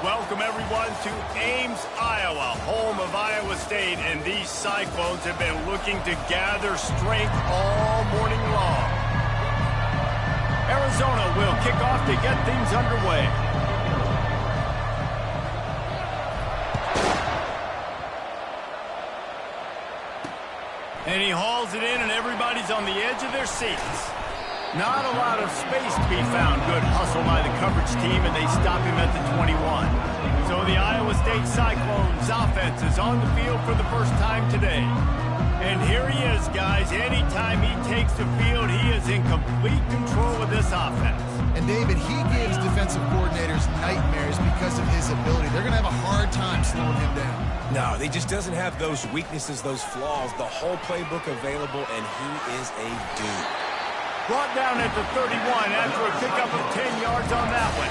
Welcome, everyone, to Ames, Iowa, home of Iowa State, and these Cyclones have been looking to gather strength all morning long. Arizona will kick off to get things underway. And he hauls it in, and everybody's on the edge of their seats. Not a lot of space to be found. Good hustle by the coverage team, and they stop him at the 21. So the Iowa State Cyclones offense is on the field for the first time today. And here he is, guys. Anytime he takes the field, he is in complete control of this offense. And David, he gives defensive coordinators nightmares because of his ability. They're going to have a hard time slowing him down. No, he just doesn't have those weaknesses, those flaws, the whole playbook available, and he is a dude. Brought down at the 31 after a pickup of 10 yards on that one.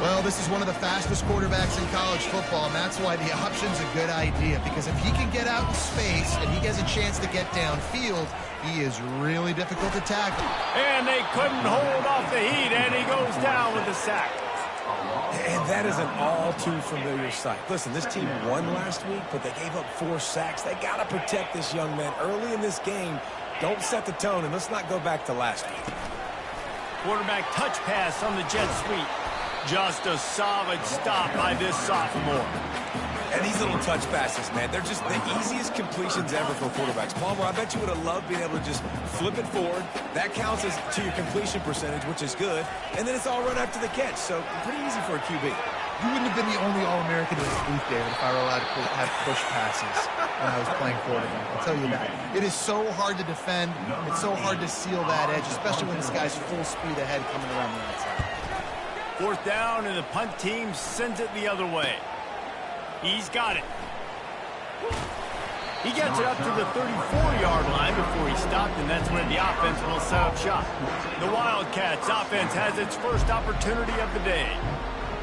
Well, this is one of the fastest quarterbacks in college football, and that's why the option's a good idea, because if he can get out in space and he gets a chance to get downfield, he is really difficult to tackle. And they couldn't hold off the heat, and he goes down with a sack. And that is an all-too-familiar sight. Listen, this team won last week, but they gave up 4 sacks. They got to protect this young man early in this game. Don't set the tone, and let's not go back to last week. Quarterback touch pass on the jet sweep. Just a solid stop by this sophomore. And these little touch passes, man, they're just the easiest completions ever for quarterbacks. Palmer, I bet you would have loved being able to just flip it forward. That counts as to your completion percentage, which is good. And then it's all run after the catch, so pretty easy for a QB. You wouldn't have been the only All-American in this booth, David, if I were allowed to have push passes when I was playing quarterback. I'll tell you that. It is so hard to defend. It's so hard to seal that edge, especially when this guy's full speed ahead coming around the outside. 4th down, and the punt team sends it the other way. He's got it. He gets it up to the 34-yard line before he stopped, and that's when the offense will set up shop. The Wildcats offense has its first opportunity of the day.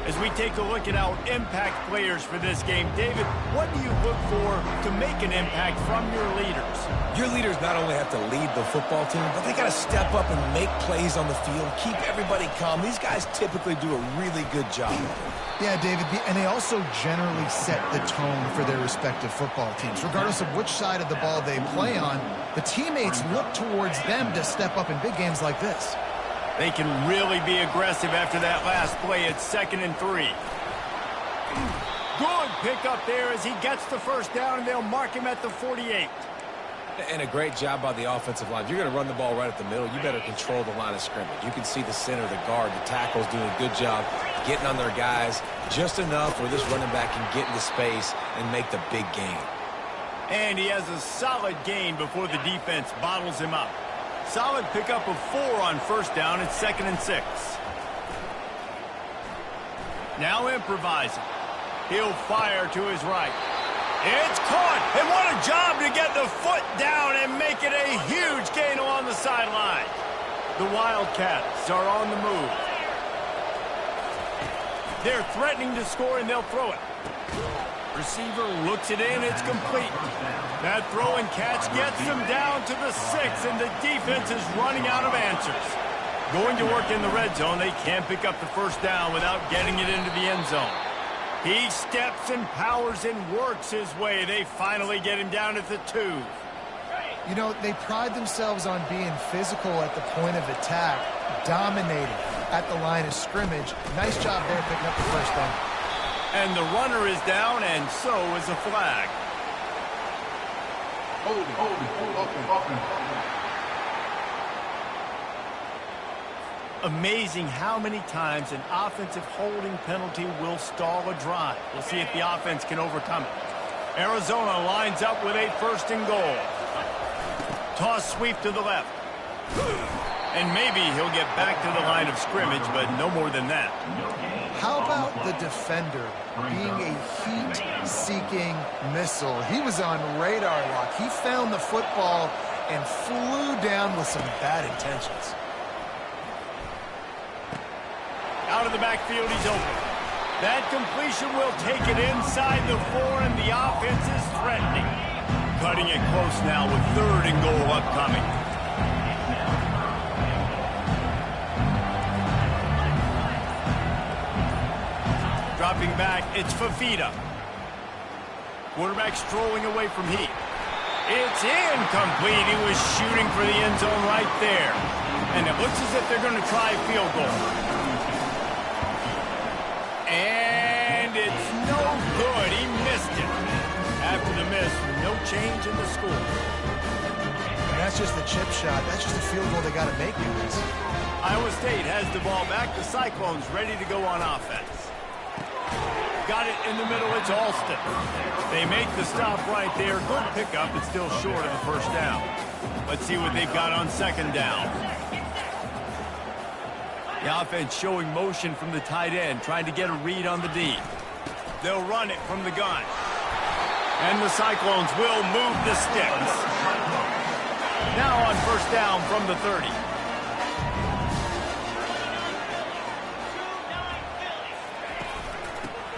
As we take a look at our impact players for this game, David, what do you look for to make an impact from your leaders? Your leaders not only have to lead the football team, but they got to step up and make plays on the field, keep everybody calm. These guys typically do a really good job. Yeah, David, and they also generally set the tone for their respective football teams. Regardless of which side of the ball they play on, the teammates look towards them to step up in big games like this. They can really be aggressive after that last play. It's 2nd and 3. Good pickup there as he gets the first down, and they'll mark him at the 48. And a great job by the offensive line. If you're going to run the ball right at the middle, you better control the line of scrimmage. You can see the center, the guard, the tackles doing a good job getting on their guys just enough where this running back can get into space and make the big gain. And he has a solid gain before the defense bottles him up. Solid pickup of 4 on 1st down. It's 2nd and 6. Now improvising. He'll fire to his right. It's caught, and what a job to get the foot down and make it a huge gain along the sideline. The Wildcats are on the move. They're threatening to score, and they'll throw it. Receiver looks it in, it's complete. That throw and catch gets them down to the 6, and the defense is running out of answers. Going to work in the red zone, they can't pick up the first down without getting it into the end zone. He steps and powers and works his way. They finally get him down at the 2. You know, they pride themselves on being physical at the point of attack, dominating at the line of scrimmage. Nice job there picking up the first down. And the runner is down, and so is a flag. Hold it. Amazing how many times an offensive holding penalty will stall a drive. We'll see if the offense can overcome it. Arizona lines up with a 1st and goal. Toss sweep to the left. And maybe he'll get back to the line of scrimmage, but no more than that. How about the defender being a heat-seeking missile? He was on radar lock. He found the football and flew down with some bad intentions. Out of the backfield, he's open. That completion will take it inside the 4, and the offense is threatening. Cutting it close now with 3rd and goal upcoming. Dropping back, it's Fafita. Quarterback strolling away from heat. It's incomplete. He was shooting for the end zone right there. And it looks as if they're going to try a field goal. And it's no good. He missed it. After the miss, no change in the score. And that's just the chip shot. That's just a field goal they got to make in this. Iowa State has the ball back. The Cyclones ready to go on offense. Got it in the middle. It's Alston. They make the stop right there. Good pickup. It's still short of the first down. Let's see what they've got on second down. The offense showing motion from the tight end, trying to get a read on the D. They'll run it from the gun. And the Cyclones will move the sticks. Now on first down from the 30.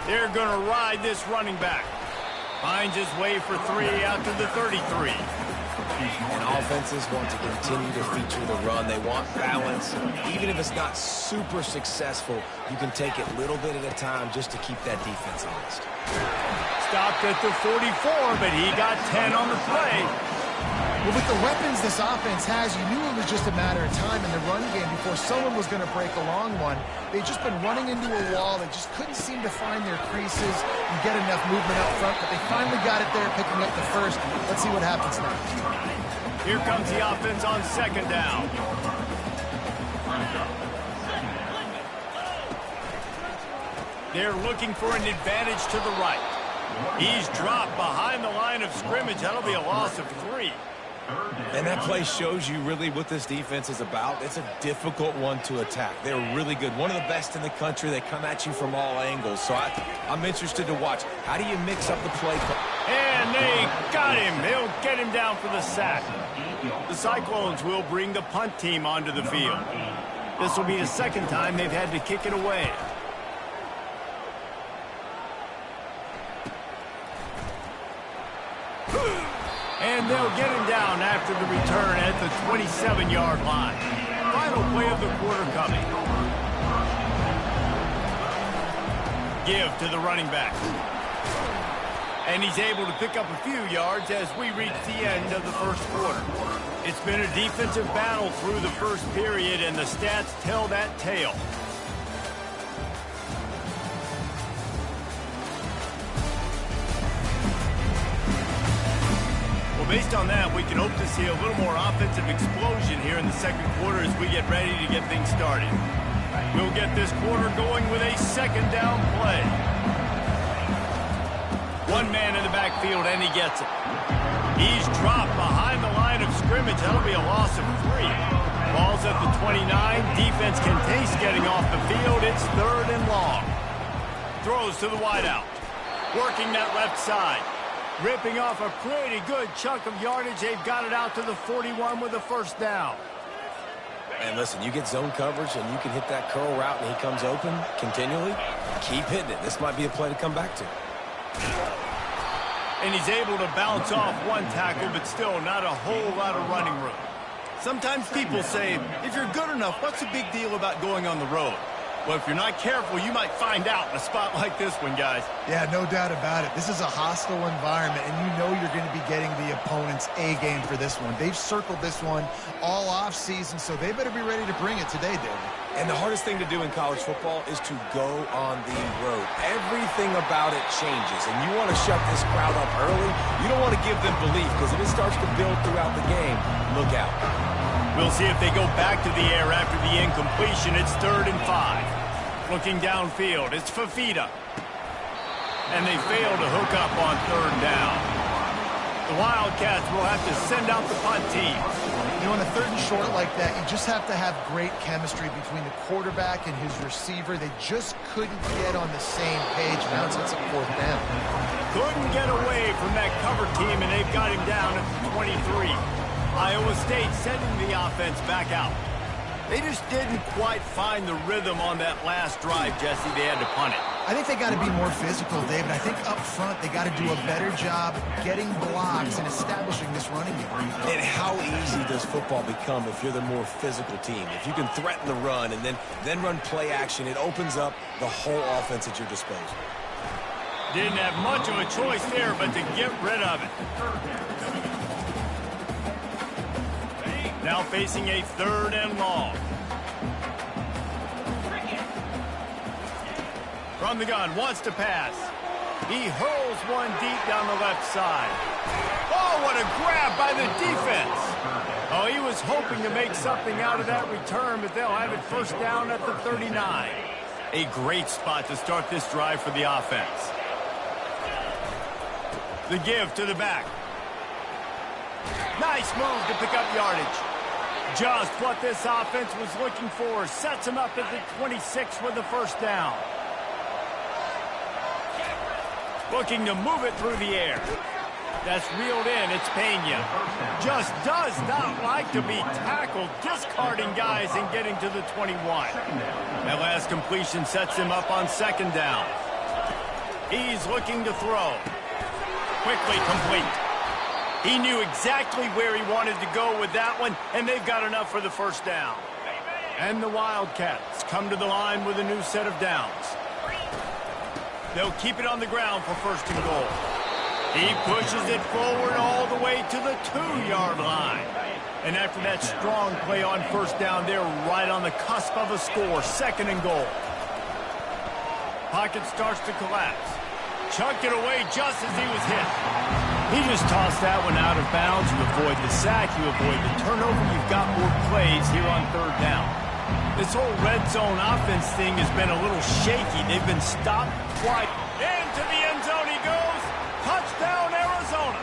They're going to ride this running back. Finds his way for 3 out to the 33. And offenses want to continue to feature the run. They want balance. Even if it's not super successful, you can take it little bit at a time just to keep that defense honest. Stopped at the 44, but he got 10 on the play. Well, with the weapons this offense has, you knew it was just a matter of time in the run game before someone was going to break a long one. They've just been running into a wall. They just couldn't seem to find their creases and get enough movement up front, but they finally got it there, picking up the first. Let's see what happens next. Here comes the offense on second down. They're looking for an advantage to the right. He's dropped behind the line of scrimmage. That'll be a loss of 3. And that play shows you really what this defense is about. It's a difficult one to attack. They're really good. One of the best in the country. They come at you from all angles. So I'm interested to watch. How do you mix up the play? And they got him. They'll get him down for the sack. The Cyclones will bring the punt team onto the field. This will be the second time they've had to kick it away. And they'll get him down after the return at the 27-yard line. Final play of the quarter coming. Give to the running back. And he's able to pick up a few yards as we reach the end of the first quarter. It's been a defensive battle through the first period, and the stats tell that tale. Based on that, we can hope to see a little more offensive explosion here in the second quarter as we get ready to get things started. We'll get this quarter going with a second down play. One man in the backfield, and he gets it. He's dropped behind the line of scrimmage. That'll be a loss of 3. Ball's at the 29. Defense can taste getting off the field. It's 3rd and long. Throws to the wideout. Working that left side. Ripping off a pretty good chunk of yardage. They've got it out to the 41 with a first down. And listen, you get zone coverage and you can hit that curl route and he comes open continually. Keep hitting it. This might be a play to come back to. And he's able to bounce off one tackle, but still not a whole lot of running room. Sometimes people say, if you're good enough, what's the big deal about going on the road? Well, if you're not careful, you might find out in a spot like this one, guys. Yeah, no doubt about it. This is a hostile environment, and you know you're going to be getting the opponent's A-game for this one. They've circled this one all off-season, so they better be ready to bring it today, David. And the hardest thing to do in college football is to go on the road. Everything about it changes, and you want to shut this crowd up early. You don't want to give them belief, because if it starts to build throughout the game, look out. We'll see if they go back to the air after the incompletion. It's 3rd and 5. Looking downfield, it's Fafita. And they fail to hook up on 3rd down. The Wildcats will have to send out the punt team. You know, in a 3rd and short like that, you just have to have great chemistry between the quarterback and his receiver. They just couldn't get on the same page. Now it's a 4th down. Couldn't get away from that cover team, and they've got him down at the 23. Iowa State sending the offense back out. They just didn't quite find the rhythm on that last drive, Jesse. They had to punt it. I think they got to be more physical, David. I think up front they got to do a better job getting blocks and establishing this running game. And how easy does football become if you're the more physical team? If you can threaten the run and then run play action, it opens up the whole offense at your disposal. Didn't have much of a choice there, but to get rid of it. Now facing a 3rd and long. From the gun, wants to pass. He hurls one deep down the left side. Oh, what a grab by the defense. Oh, he was hoping to make something out of that return, but they'll have it 1st down at the 39. A great spot to start this drive for the offense. The give to the back. Nice move to pick up yardage. Just what this offense was looking for. Sets him up at the 26 with the 1st down. Looking to move it through the air. That's reeled in. It's Pena. Just does not like to be tackled, discarding guys and getting to the 21. That last completion sets him up on 2nd down. He's looking to throw. Quickly complete. He knew exactly where he wanted to go with that one, and they've got enough for the 1st down. And the Wildcats come to the line with a new set of downs. They'll keep it on the ground for 1st and goal. He pushes it forward all the way to the 2-yard line. And after that strong play on 1st down, they're right on the cusp of a score. 2nd and goal. Pocket starts to collapse. Chucked it away just as he was hit. He just tossed that one out of bounds. You avoid the sack, you avoid the turnover. You've got more plays here on 3rd down. This whole red zone offense thing has been a little shaky. They've been stopped twice. Into the end zone he goes. Touchdown, Arizona.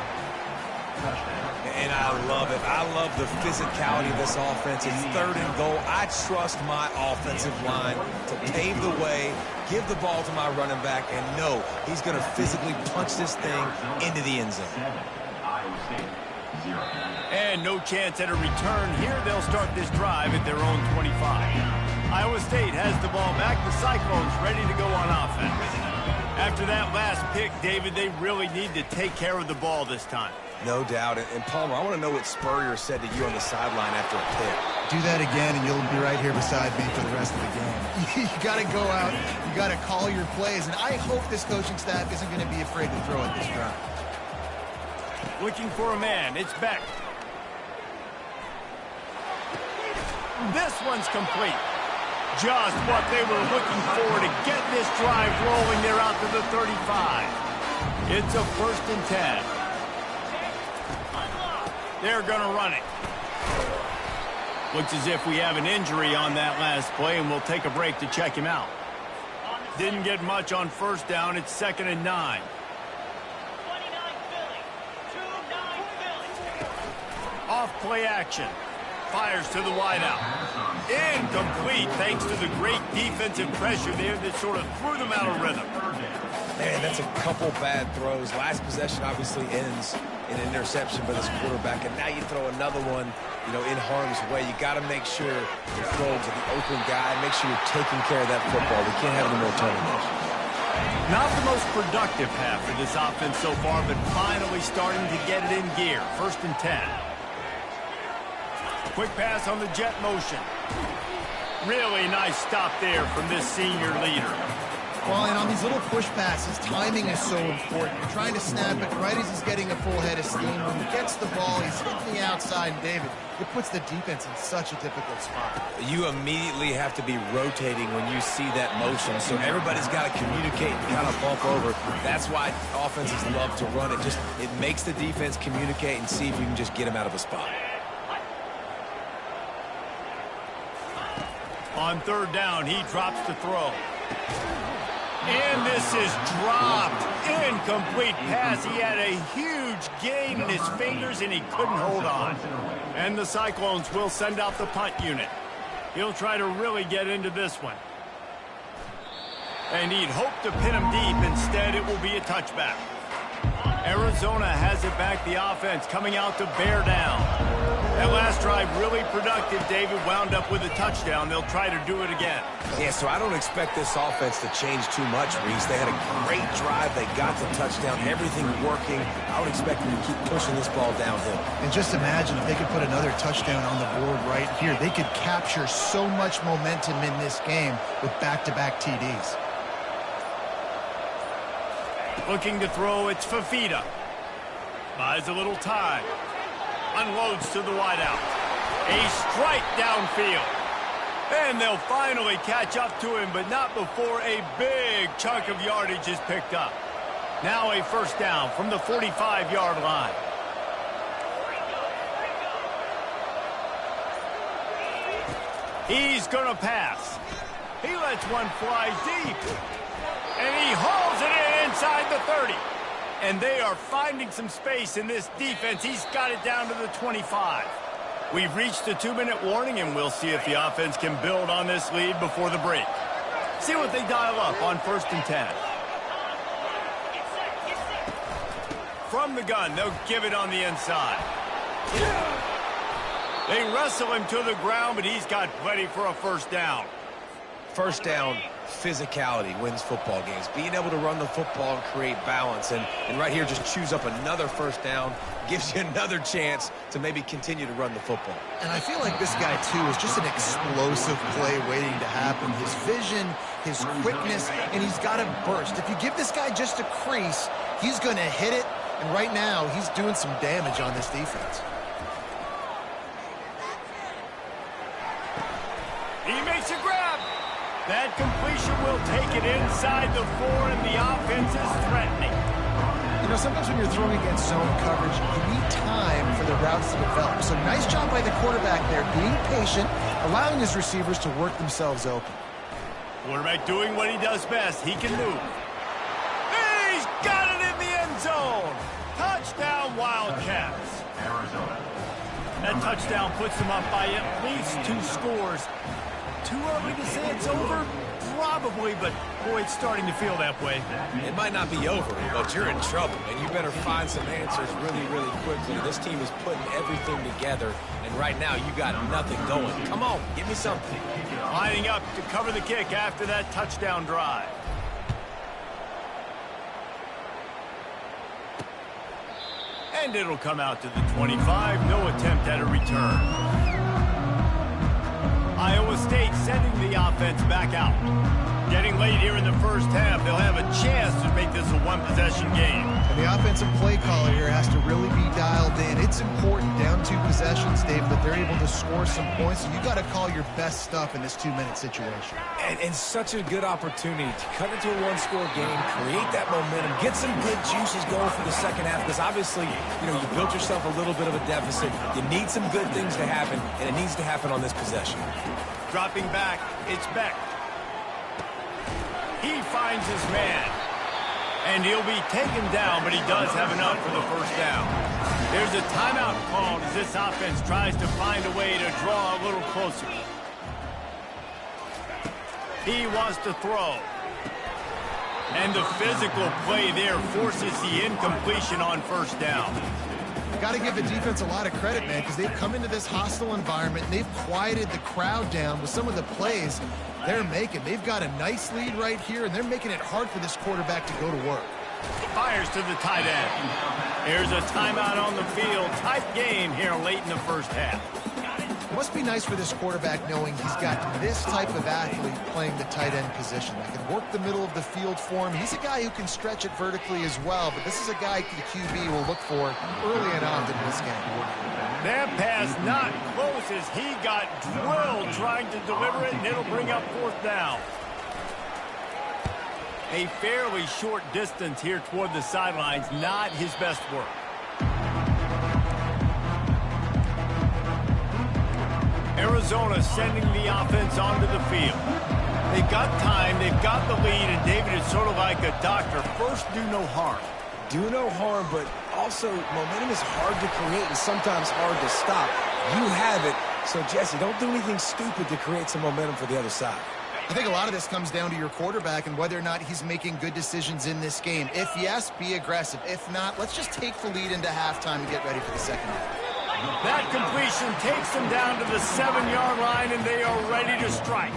And I love it. I love the physicality of this offense. It's 3rd and goal. I trust my offensive line to pave the way, give the ball to my running back, and know he's going to physically punch this thing into the end zone. And no chance at a return here. They'll start this drive at their own 25. Iowa State has the ball back. The Cyclones ready to go on offense. After that last pick, David, they really need to take care of the ball this time. No doubt. And Palmer, I want to know what Spurrier said to you on the sideline after a pick. Do that again, and you'll be right here beside me for the rest of the game. You got to go out. You got to call your plays. And I hope this coaching staff isn't going to be afraid to throw at this drive. Looking for a man. It's Beck. This one's complete. Just what they were looking for to get this drive rolling. They're out to the 35. It's a 1st and 10. They're going to run it. Looks as if we have an injury on that last play, and we'll take a break to check him out. Didn't get much on 1st down. It's 2nd and 9. Off play action. Fires to the wideout. Incomplete thanks to the great defensive pressure there that sort of threw them out of rhythm. Man, that's a couple bad throws. Last possession obviously ends in an interception by this quarterback, and now you throw another one, in harm's way. You got to make sure you're throwing to the open guy. Make sure you're taking care of that football. We can't have any more turnovers. Not the most productive half for this offense so far, but finally starting to get it in gear. 1st and 10. Quick pass on the jet motion. Really nice stop there from this senior leader. Well, and on these little push passes, timing is so important. You're trying to snap it right as he's getting a full head of steam. When he gets the ball, he's hitting the outside, and David, it puts the defense in such a difficult spot. You immediately have to be rotating when you see that motion, so everybody's got to communicate and kind of bump over. That's why offenses love to run it. It makes the defense communicate and see if you can just get him out of a spot. On 3rd down, he drops to throw. And this is dropped. Incomplete pass. He had a huge gain in his fingers, and he couldn't hold on. And the Cyclones will send out the punt unit. He'll try to really get into this one. And he'd hope to pin him deep. Instead, it will be a touchback. Arizona has it back, the offense coming out to bear down. That last drive really productive. David wound up with a touchdown. They'll try to do it again. Yeah, so I don't expect this offense to change too much, Reese. They had a great drive. They got the touchdown. Everything working. I would expect them to keep pushing this ball downhill. And just imagine if they could put another touchdown on the board right here. They could capture so much momentum in this game with back-to-back TDs. Looking to throw, it's Fafita. Buys a little time. Unloads to the wideout. A strike downfield. And they'll finally catch up to him, but not before a big chunk of yardage is picked up. Now a first down from the 45-yard line. He's going to pass. He lets one fly deep. And he hauls it in inside the 30. And they are finding some space in this defense. He's got it down to the 25. We've reached the 2-minute warning, and we'll see if the offense can build on this lead before the break. See what they dial up on 1st and 10. From the gun, they'll give it on the inside. They wrestle him to the ground, but he's got plenty for a first down. First down, physicality wins football games. Being able to run the football and create balance. And right here, just choose up another first down. Gives you another chance to maybe continue to run the football. And I feel like this guy, too, is just an explosive play waiting to happen. His vision, his quickness, and he's got a burst. If you give this guy just a crease, he's going to hit it. And right now, he's doing some damage on this defense. He makes a grab. That completion will take it inside the 4, and the offense is threatening. You know, sometimes when you're throwing against zone coverage, you need time for the routes to develop. So nice job by the quarterback there, being patient, allowing his receivers to work themselves open. Quarterback doing what he does best. He can move. He's got it in the end zone. Touchdown, Wildcats. That touchdown puts them up by at least 2 scores. Too early to say it's over? Probably, but boy, it's starting to feel that way. It might not be over, but you're in trouble, and you better find some answers really, really quickly. This team is putting everything together, and right now you got nothing going. Come on, give me something. Lining up to cover the kick after that touchdown drive. And it'll come out to the 25. No attempt at a return. Iowa State sending the offense back out. Getting late here in the first half, they'll have a chance to make this a one-possession game. And the offensive play caller here has to really be dialed in. It's important down 2 possessions, Dave, that they're able to score some points. So you got to call your best stuff in this 2-minute situation. And such a good opportunity to cut into a 1-score game, create that momentum, get some good juices going for the second half. Because obviously, you know, you built yourself a little bit of a deficit. You need some good things to happen, and it needs to happen on this possession. Dropping back, it's Beck. He finds his man. And he'll be taken down, but he does have enough for the first down. There's a timeout called as this offense tries to find a way to draw a little closer. He wants to throw. And the physical play there forces the incompletion on first down. Got to give the defense a lot of credit, man, because they've come into this hostile environment and they've quieted the crowd down with some of the plays they're making. They've got a nice lead right here, and they're making it hard for this quarterback to go to work. Fires to the tight end. Here's a timeout on the field. Tight game here late in the first half. It must be nice for this quarterback knowing he's got this type of athlete playing the tight end position that can work the middle of the field for him. He's a guy who can stretch it vertically as well, but this is a guy the QB will look for early and often in this game. That pass not close as he got drilled trying to deliver it, and it'll bring up 4th down. A fairly short distance here toward the sidelines, not his best work. Arizona sending the offense onto the field. They've got time, they've got the lead, and David is sort of like a doctor. First, do no harm. Do no harm, but also momentum is hard to create and sometimes hard to stop. You have it, so Jesse, don't do anything stupid to create some momentum for the other side. I think a lot of this comes down to your quarterback and whether or not he's making good decisions in this game. If yes, be aggressive. If not, let's just take the lead into halftime and get ready for the second half. That completion takes them down to the 7-yard line, and they are ready to strike.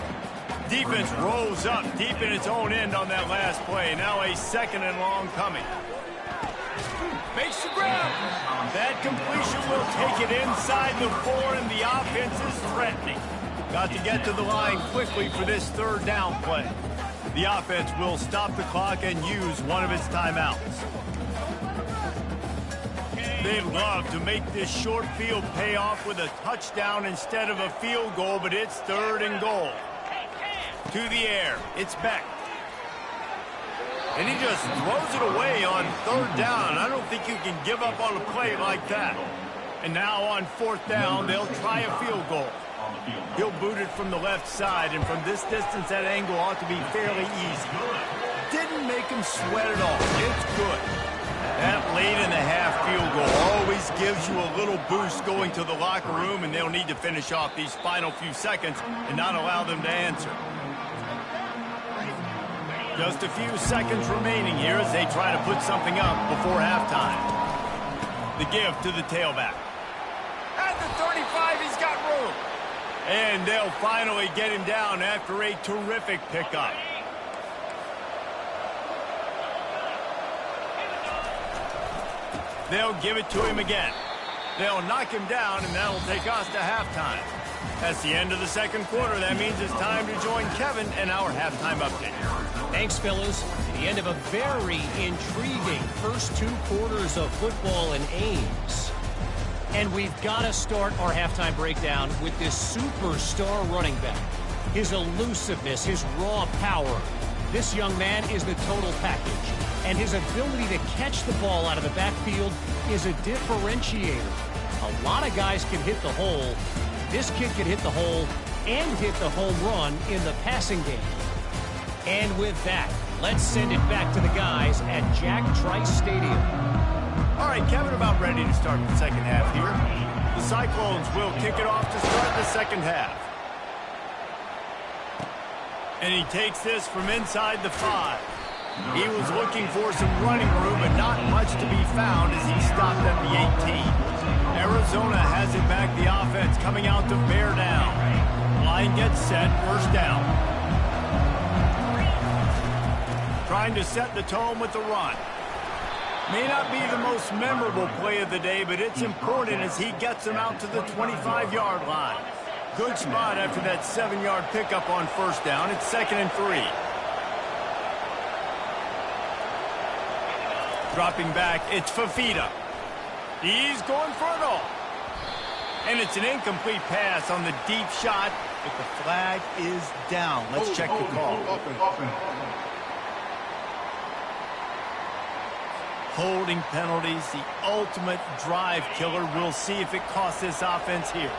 Defense rolls up deep in its own end on that last play. Now a 2nd and long coming. Makes the grab. That completion will take it inside the 4, and the offense is threatening. Got to get to the line quickly for this 3rd down play. The offense will stop the clock and use one of its timeouts. They'd love to make this short field pay off with a touchdown instead of a field goal, but it's 3rd and goal. To the air, it's Beck. And he just throws it away on 3rd down. I don't think you can give up on a play like that. And now on 4th down, they'll try a field goal. He'll boot it from the left side, and from this distance, that angle ought to be fairly easy. Didn't make him sweat at all. It's good. That late in the half field goal always gives you a little boost going to the locker room, and they'll need to finish off these final few seconds and not allow them to answer. Just a few seconds remaining here as they try to put something up before halftime. The give to the tailback. At the 35, he's got room. And they'll finally get him down after a terrific pickup. They'll give it to him again. They'll knock him down, and that'll take us to halftime. That's the end of the 2nd quarter. That means it's time to join Kevin and our halftime update. Thanks, fellas. The end of a very intriguing first 2 quarters of football in Ames. And we've got to start our halftime breakdown with this superstar running back. His elusiveness, his raw power. This young man is the total package. And his ability to catch the ball out of the backfield is a differentiator. A lot of guys can hit the hole. This kid can hit the hole and hit the home run in the passing game. And with that, let's send it back to the guys at Jack Trice Stadium. All right, Kevin, about ready to start the second half here. The Cyclones will kick it off to start the second half. And he takes this from inside the 5. He was looking for some running room, but not much to be found as he stopped at the 18. Arizona has it back, the offense coming out to bear down. Line gets set, 1st down. Trying to set the tone with the run. May not be the most memorable play of the day, but it's important as he gets them out to the 25-yard line. Good spot after that 7-yard pickup on 1st down. It's 2nd and 3. Dropping back, it's Fafita. He's going for it all. And it's an incomplete pass on the deep shot, but the flag is down. Let's check the call. Holding penalties, the ultimate drive killer. We'll see if it costs this offense here.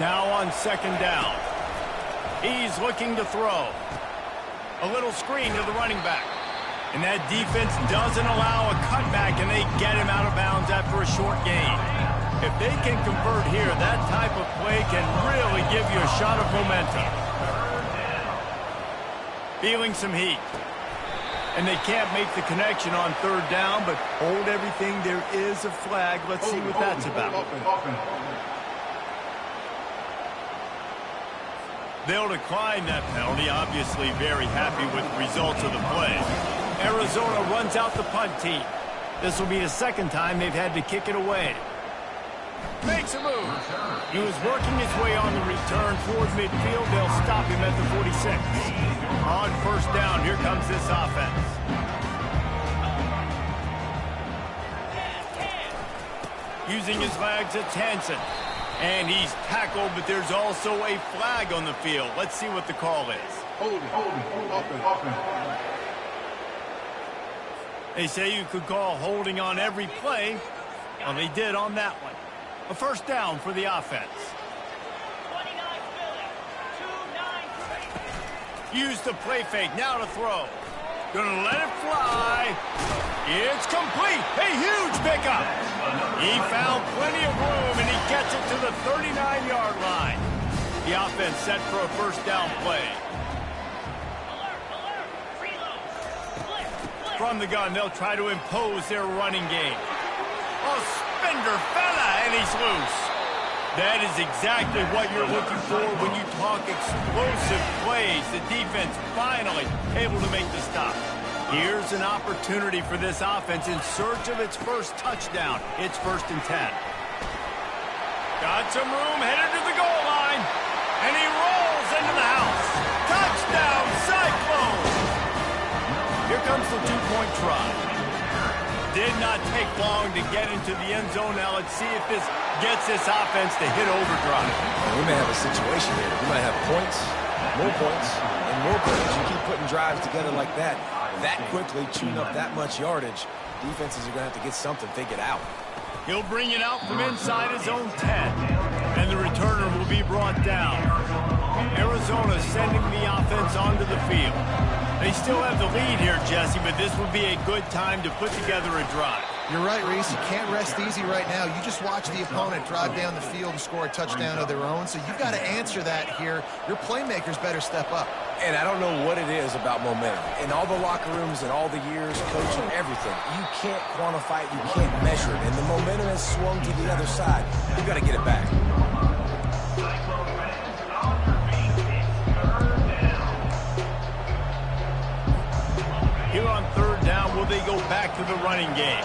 Now on 2nd down. He's looking to throw. A little screen to the running back. And that defense doesn't allow a cutback, and they get him out of bounds after a short gain. If they can convert here, that type of play can really give you a shot of momentum. Feeling some heat. And they can't make the connection on 3rd down, but hold everything. There is a flag. Let's see what that's about. They'll decline that penalty. Obviously very happy with the results of the play. Arizona runs out the punt team. This will be the 2nd time they've had to kick it away. Makes a move. He was working his way on the return toward midfield. They'll stop him at the 46. On 1st down, here comes this offense. Using his legs, it's Hansen. And he's tackled, but there's also a flag on the field. Let's see what the call is. Holding. They say you could call holding on every play. Well, they did on that one. A 1st down for the offense. Use the play fake, now to throw. Gonna let it fly. It's complete. A huge pickup. He found plenty of room, and he gets it to the 39-yard line. The offense set for a 1st down play. From the gun, they'll try to impose their running game. Oh, Spender fella, and he's loose. That is exactly what you're looking for when you talk explosive plays. The defense finally able to make the stop. Here's an opportunity for this offense in search of its first touchdown. It's 1st and 10. Got some room, headed to the goal line. And he rolls into the house. Touchdown, Cyclones! Here comes the two-point try. Did not take long to get into the end zone. Now let's see if this gets this offense to hit overdrive. We may have a situation here. We might have points, and more points. You keep putting drives together like that quickly, chewing up that much yardage, defenses are going to have to get something figured out. He'll bring it out from inside his own 10. And the returner will be brought down. Arizona sending the offense onto the field. They still have the lead here, Jesse, but this would be a good time to put together a drive. You're right, Reese. You can't rest easy right now. You just watch the opponent drive down the field and score a touchdown of their own, so you've got to answer that here. Your playmakers better step up. And I don't know what it is about momentum. In all the locker rooms and all the years, coaching, everything, you can't quantify it, you can't measure it. And the momentum has swung to the other side. You've got to get it back. Here on 3rd down, will they go back to the running game?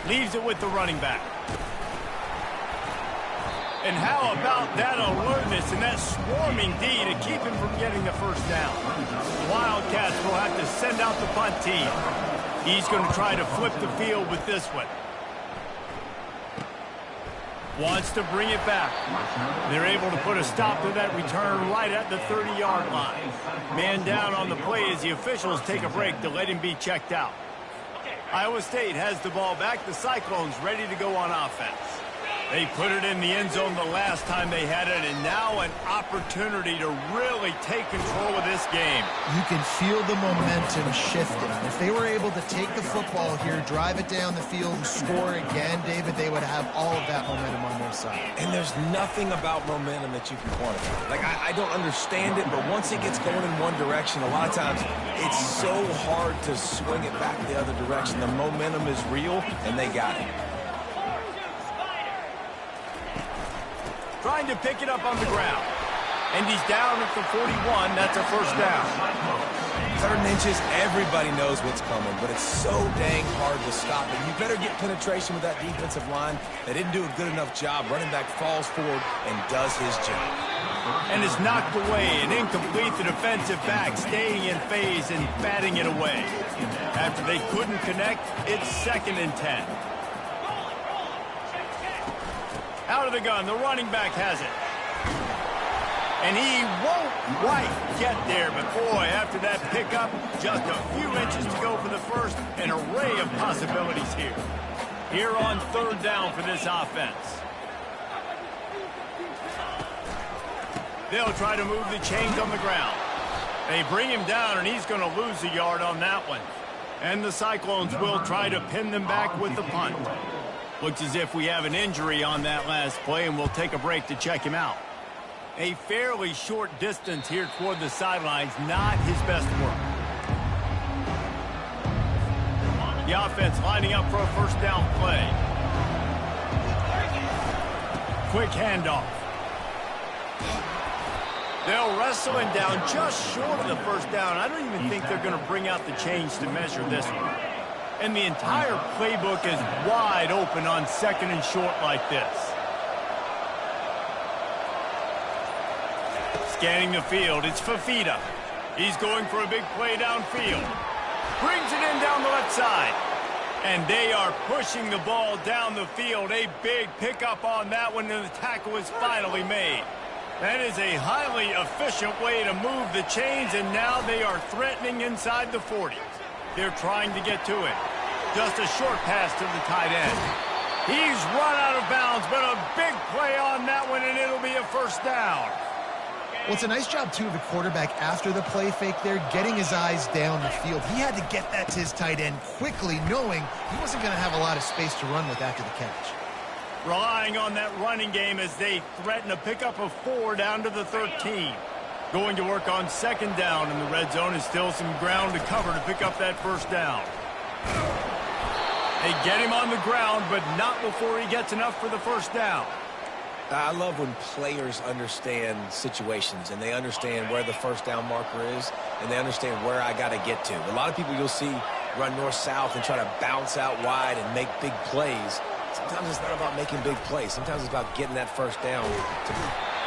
Leaves it with the running back. And how about that alertness and that swarming D to keep him from getting the 1st down? Wildcats will have to send out the punt team. He's going to try to flip the field with this one. Wants to bring it back. They're able to put a stop to that return right at the 30-yard line. Man down on the play as the officials take a break to let him be checked out. Iowa State has the ball back. The Cyclones ready to go on offense. They put it in the end zone the last time they had it, and now an opportunity to really take control of this game. You can feel the momentum shifting. If they were able to take the football here, drive it down the field, and score again, David, they would have all of that momentum on their side. And there's nothing about momentum that you can quantify. Like, I don't understand it, but once it gets going in one direction, a lot of times it's so hard to swing it back the other direction. The momentum is real, and they got it. Trying to pick it up on the ground. And he's down at the 41. That's a 1st down. 3rd and inches, everybody knows what's coming, but it's so dang hard to stop it. You better get penetration with that defensive line. They didn't do a good enough job. Running back falls forward and does his job. And is knocked away and incomplete. The defensive back staying in phase and batting it away. After they couldn't connect, it's 2nd and 10. Out of the gun, the running back has it. And he won't quite get there, but boy, after that pickup, just a few inches to go for the 1st. An array of possibilities here. Here on 3rd down for this offense. They'll try to move the chains on the ground. They bring him down, and he's going to lose a yard on that one. And the Cyclones will try to pin them back with the punt. Looks as if we have an injury on that last play, and we'll take a break to check him out. A fairly short distance here toward the sidelines, not his best work. The offense lining up for a 1st down play. Quick handoff. They'll wrestle him down just short of the 1st down. I don't even think they're going to bring out the chains to measure this one. And the entire playbook is wide open on 2nd and short like this. Scanning the field, it's Fafita. He's going for a big play downfield. Brings it in down the left side. And they are pushing the ball down the field. A big pickup on that one, and the tackle is finally made. That is a highly efficient way to move the chains, and now they are threatening inside the 40. They're trying to get to it. Just a short pass to the tight end. He's run out of bounds, but a big play on that one, and it'll be a 1st down. Well, it's a nice job, too, of the quarterback after the play fake there, getting his eyes down the field. He had to get that to his tight end quickly, knowing he wasn't going to have a lot of space to run with after the catch. Relying on that running game as they threaten a pickup of 4 down to the 13. Going to work on second down in the red zone. Is still some ground to cover to pick up that first down. They get him on the ground, but not before he gets enough for the first down. I love when players understand situations and they understand where the first down marker is and they understand where I got to get to. A lot of people you'll see run north-south and try to bounce out wide and make big plays. Sometimes it's not about making big plays. Sometimes it's about getting that first down.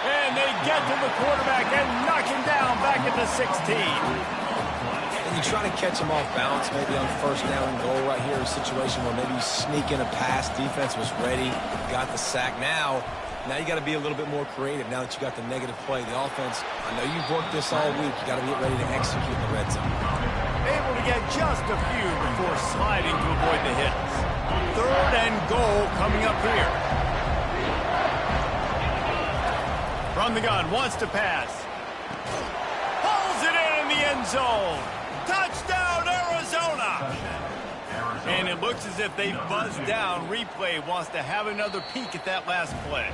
And they get to the quarterback and knock him down back at the 16. And you try to catch him off balance, maybe on first down and goal right here, a situation where maybe you sneak in a pass, defense was ready, got the sack. Now you got to be a little bit more creative now that you got the negative play. The offense, I know you've worked this all week. You got to get ready to execute in the red zone. Able to get just a few before sliding to avoid the hits. Third and goal coming up here. From the gun, wants to pass. Pulls it in the end zone. Touchdown, Arizona! And it looks as if they've buzzed down. Replay wants to have another peek at that last play.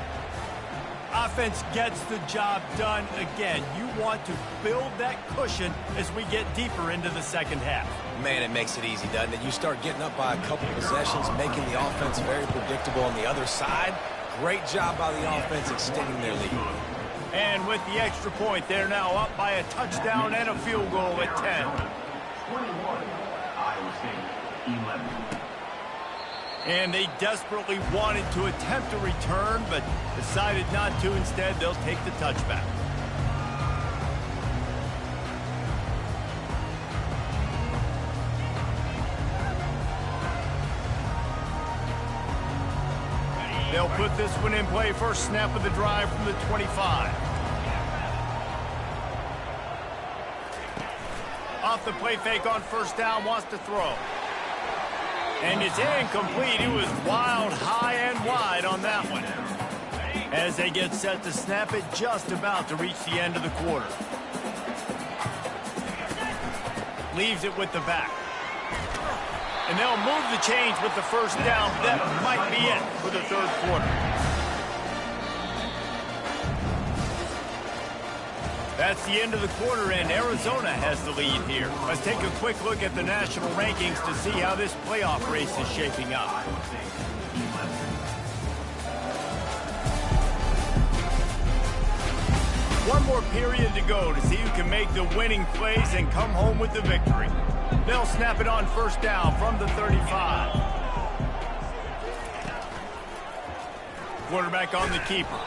Offense gets the job done again. You want to build that cushion as we get deeper into the second half. Man, it makes it easy, doesn't it? You start getting up by a couple possessions, making the offense very predictable on the other side. Great job by the offense extending their lead. And with the extra point, they're now up by a touchdown and a field goal at 10. 21, Iowa State, 11. And they desperately wanted to attempt a return, but decided not to. Instead, they'll take the touchback. They'll put this one in play. First snap of the drive from the 25. Off the play fake on first down, wants to throw. And it's incomplete. It was wild, high and wide on that one. As they get set to snap it, just about to reach the end of the quarter. Leaves it with the back. And they'll move the chains with the first down. That might be it for the third quarter. That's the end of the quarter, and Arizona has the lead here. Let's take a quick look at the national rankings to see how this playoff race is shaping up. One more period to go to see who can make the winning plays and come home with the victory. They'll snap it on first down from the 35. Quarterback on the keeper.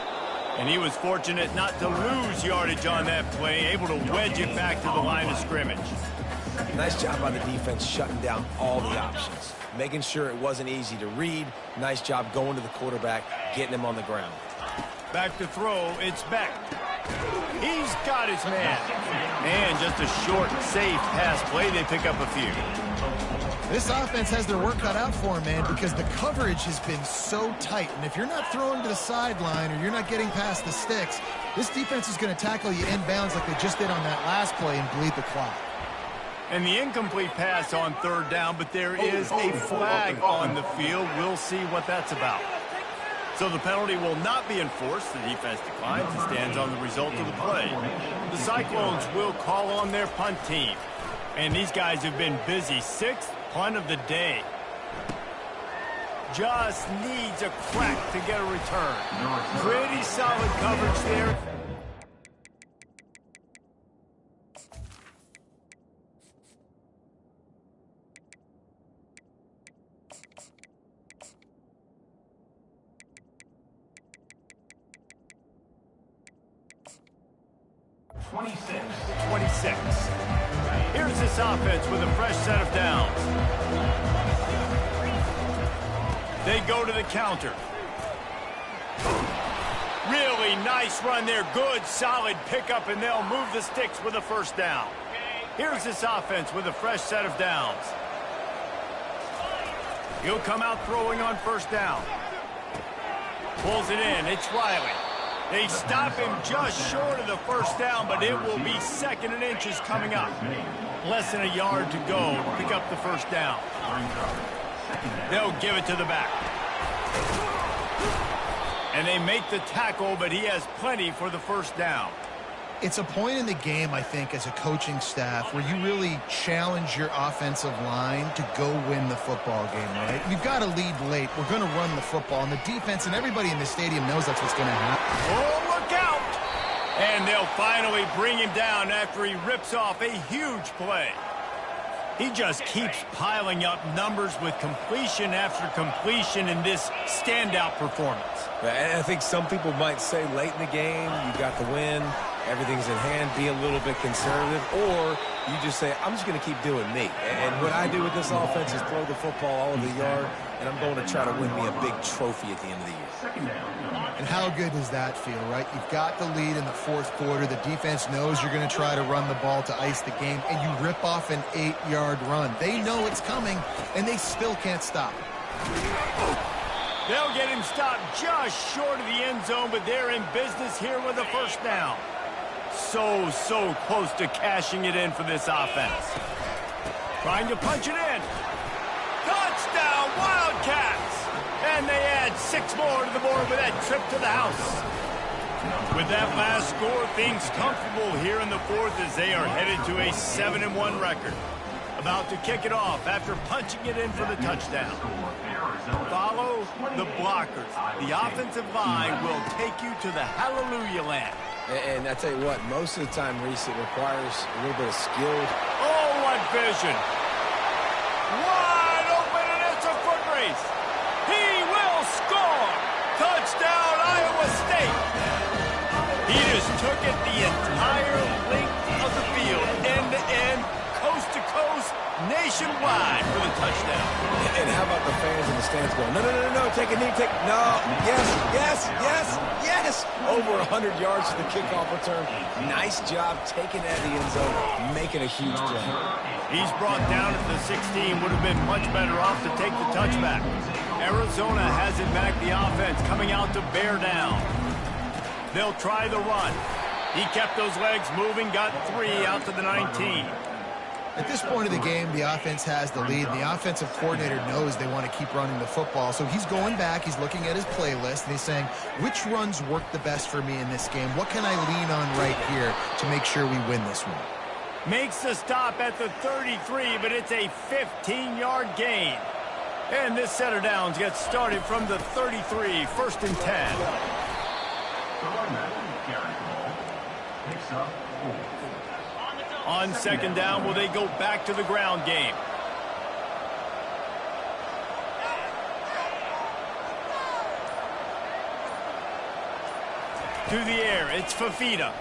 And he was fortunate not to lose yardage on that play, able to wedge it back to the line of scrimmage. Nice job by the defense shutting down all the options, making sure it wasn't easy to read. Nice job going to the quarterback, getting him on the ground. Back to throw, it's Beck. He's got his man. And just a short, safe pass play. They pick up a few. This offense has their work cut out for them, man, because the coverage has been so tight. And if you're not throwing to the sideline or you're not getting past the sticks, this defense is going to tackle you inbounds like they just did on that last play and bleed the clock. And the incomplete pass on third down, but there is a flag on the field. We'll see what that's about. So the penalty will not be enforced. The defense declines and stands on the result of the play. The Cyclones will call on their punt team. And these guys have been busy. Sixth punt of the day. Just needs a crack to get a return. Pretty solid coverage there. Twenty-six. Here's this offense with a fresh set of downs. They go to the counter. Really nice run there. Good, solid pickup, and they'll move the sticks with a first down. Here's this offense with a fresh set of downs. He'll come out throwing on first down. Pulls it in. It's Riley. They stop him just short of the first down, but it will be second and inches coming up. Less than a yard to go to pick up the first down. They'll give it to the back. And they make the tackle, but he has plenty for the first down. It's a point in the game, I think, as a coaching staff where you really challenge your offensive line to go win the football game, right? You've got to lead late. We're going to run the football, and the defense and everybody in the stadium knows that's what's going to happen. Oh, look out! And they'll finally bring him down after he rips off a huge play. He just keeps piling up numbers with completion after completion in this standout performance. And I think some people might say late in the game, you got the win, everything's in hand, be a little bit conservative, or you just say, I'm just going to keep doing me. And what I do with this offense is throw the football all over the yard, and I'm going to try to win me a big trophy at the end of the year. And how good does that feel, right? You've got the lead in the fourth quarter. The defense knows you're going to try to run the ball to ice the game, and you rip off an 8-yard run. They know it's coming, and they still can't stop it. They'll get him stopped just short of the end zone, but they're in business here with a first down. So close to cashing it in for this offense. Trying to punch it in. Touchdown, Wildcats! And they add 6 more to the board with that trip to the house. With that last score, things comfortable here in the fourth as they are headed to a 7-1 record. About to kick it off after punching it in for the touchdown. Follow the blockers. The offensive line will take you to the hallelujah land. And I tell you what, most of the time, Reese, it requires a little bit of skill. Oh, what vision. Wide open, and it's a foot race. He will score. Touchdown, Iowa State. He just took it the entire length of the field, end to end, coast to coast, nationwide for the touchdown. And how about the fans in the stands going, no, take a knee, yes. Over 100 yards to the kickoff return. Nice job taking that in the end zone, making a huge play. He's brought down at the 16, would have been much better off to take the touchback. Arizona has it back, the offense coming out to bear down. They'll try the run. He kept those legs moving, got 3 out to the 19. At this point of the game, the offense has the lead. The offensive coordinator knows they want to keep running the football. So he's going back, he's looking at his playlist, and he's saying, which runs work the best for me in this game? What can I lean on right here to make sure we win this one? Makes the stop at the 33, but it's a 15-yard gain. And this set of downs gets started from the 33, 1st and 10. On 2nd down, will they go back to the ground game? To the air, it's Fafita.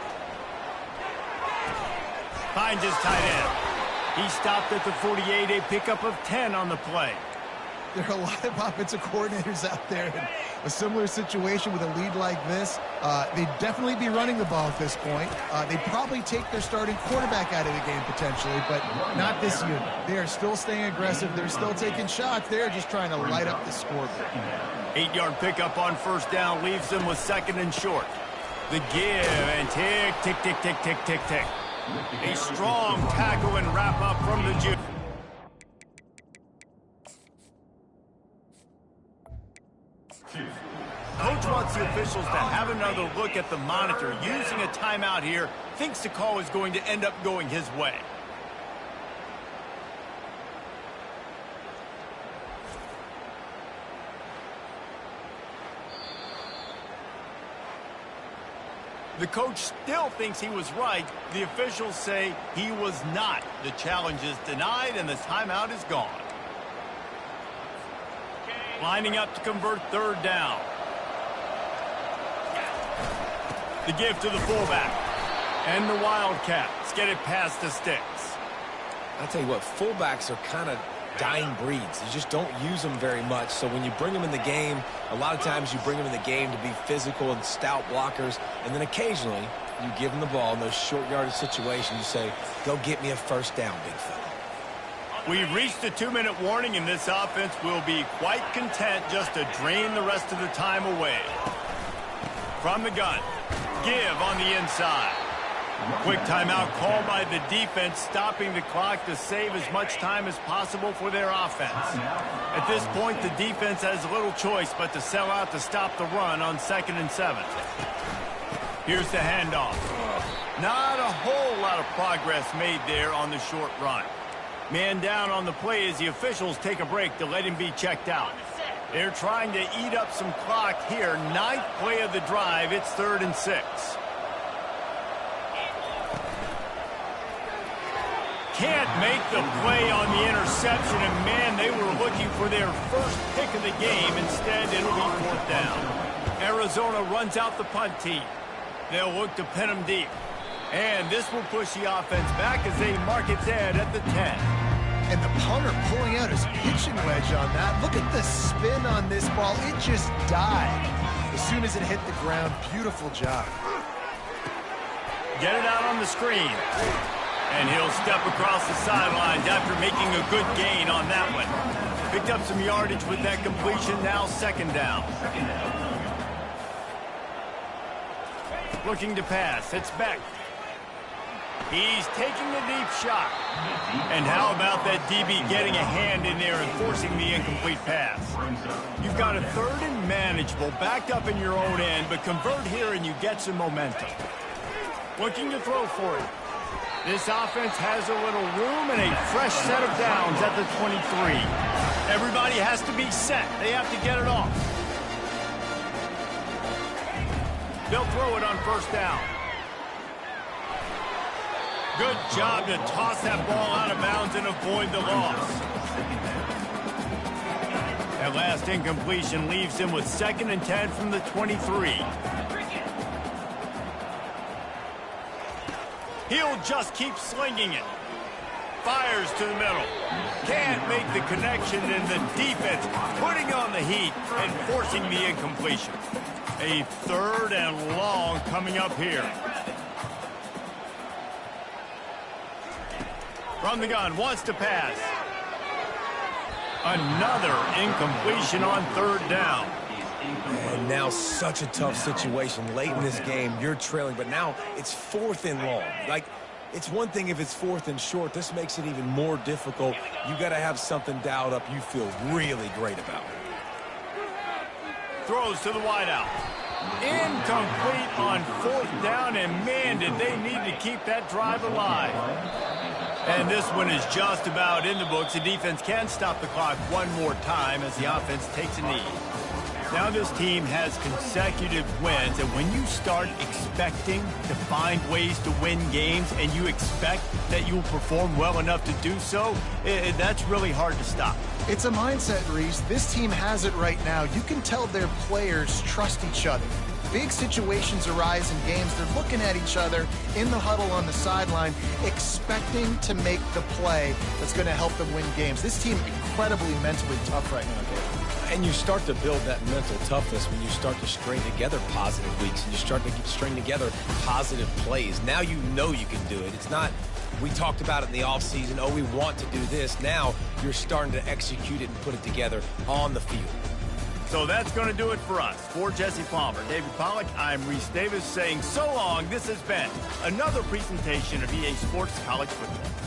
Finds his tight end. He stopped at the 48, a pickup of 10 on the play. There are a lot of offensive coordinators out there in a similar situation with a lead like this. They'd definitely be running the ball at this point. They'd probably take their starting quarterback out of the game potentially, but not this unit. They are still staying aggressive. They're still taking shots. They're just trying to light up the scoreboard. 8-yard pickup on 1st down leaves them with 2nd and short. The give and tick, tick, tick, tick, tick, tick, tick. A strong tackle and wrap up from the Jew. Coach wants the officials to have another look at the monitor. Using a timeout here, thinks the call is going to end up going his way. The coach still thinks he was right. The officials say he was not. The challenge is denied, and the timeout is gone. Lining up to convert 3rd down. The give to the fullback. And the Wildcats get it past the sticks. I'll tell you what, fullbacks are kind of dying breeds. You just don't use them very much. So when you bring them in the game, a lot of times you bring them in the game to be physical and stout blockers. And then occasionally you give them the ball in those short yardage situations. You say, go get me a 1st down, big fella. We've reached the 2-minute warning, and this offense will be quite content just to drain the rest of the time away. From the gun, give on the inside. Quick timeout called by the defense, stopping the clock to save as much time as possible for their offense. At this point, the defense has little choice but to sell out to stop the run on 2nd and 7. Here's the handoff. Not a whole lot of progress made there on the short run. Man down on the play as the officials take a break to let him be checked out. They're trying to eat up some clock here. 9th play of the drive. It's 3rd and 6. Can't make the play on the interception, and man, they were looking for their first pick of the game. Instead, it'll be 4th down. Arizona runs out the punt team. They'll look to pin them deep. And this will push the offense back as they mark its head at the 10. And the punter pulling out his pitching wedge on that. Look at the spin on this ball. It just died as soon as it hit the ground. Beautiful job. Get it out on the screen. And he'll step across the sidelines after making a good gain on that one. Picked up some yardage with that completion. Now 2nd down. Looking to pass. It's Beck. He's taking the deep shot. And how about that DB getting a hand in there and forcing the incomplete pass? You've got a 3rd and manageable backed up in your own end, but convert here and you get some momentum. Looking to throw for it. This offense has a little room and a fresh set of downs at the 23. Everybody has to be set. They have to get it off. They'll throw it on 1st down. Good job to toss that ball out of bounds and avoid the loss. That last incompletion leaves him with 2nd and 10 from the 23. He'll just keep slinging it. Fires to the middle. Can't make the connection, and the defense putting on the heat and forcing the incompletion. A 3rd and long coming up here. From the gun, wants to pass. Another incompletion on 3rd down. And now such a tough situation. Late in this game, you're trailing, but now it's 4th and long. Like, it's one thing if it's 4th and short. This makes it even more difficult. You got to have something dialed up you feel really great about. Throws to the wideout. Incomplete on 4th down, and man, did they need to keep that drive alive. And this one is just about in the books. The defense can stop the clock one more time as the offense takes a knee. Now this team has consecutive wins, and when you start expecting to find ways to win games and you expect that you'll perform well enough to do so, that's really hard to stop. It's a mindset, Reese. This team has it right now. You can tell their players trust each other. Big situations arise in games. They're looking at each other in the huddle on the sideline, expecting to make the play that's going to help them win games. This team incredibly mentally tough right now, David. And you start to build that mental toughness when you start to string together positive weeks and you start to string together positive plays. Now you know you can do it. It's not, we talked about it in the offseason, oh, we want to do this. Now you're starting to execute it and put it together on the field. So that's going to do it for us. For Jesse Palmer, David Pollack, I'm Reese Davis saying so long. This has been another presentation of EA Sports College Football.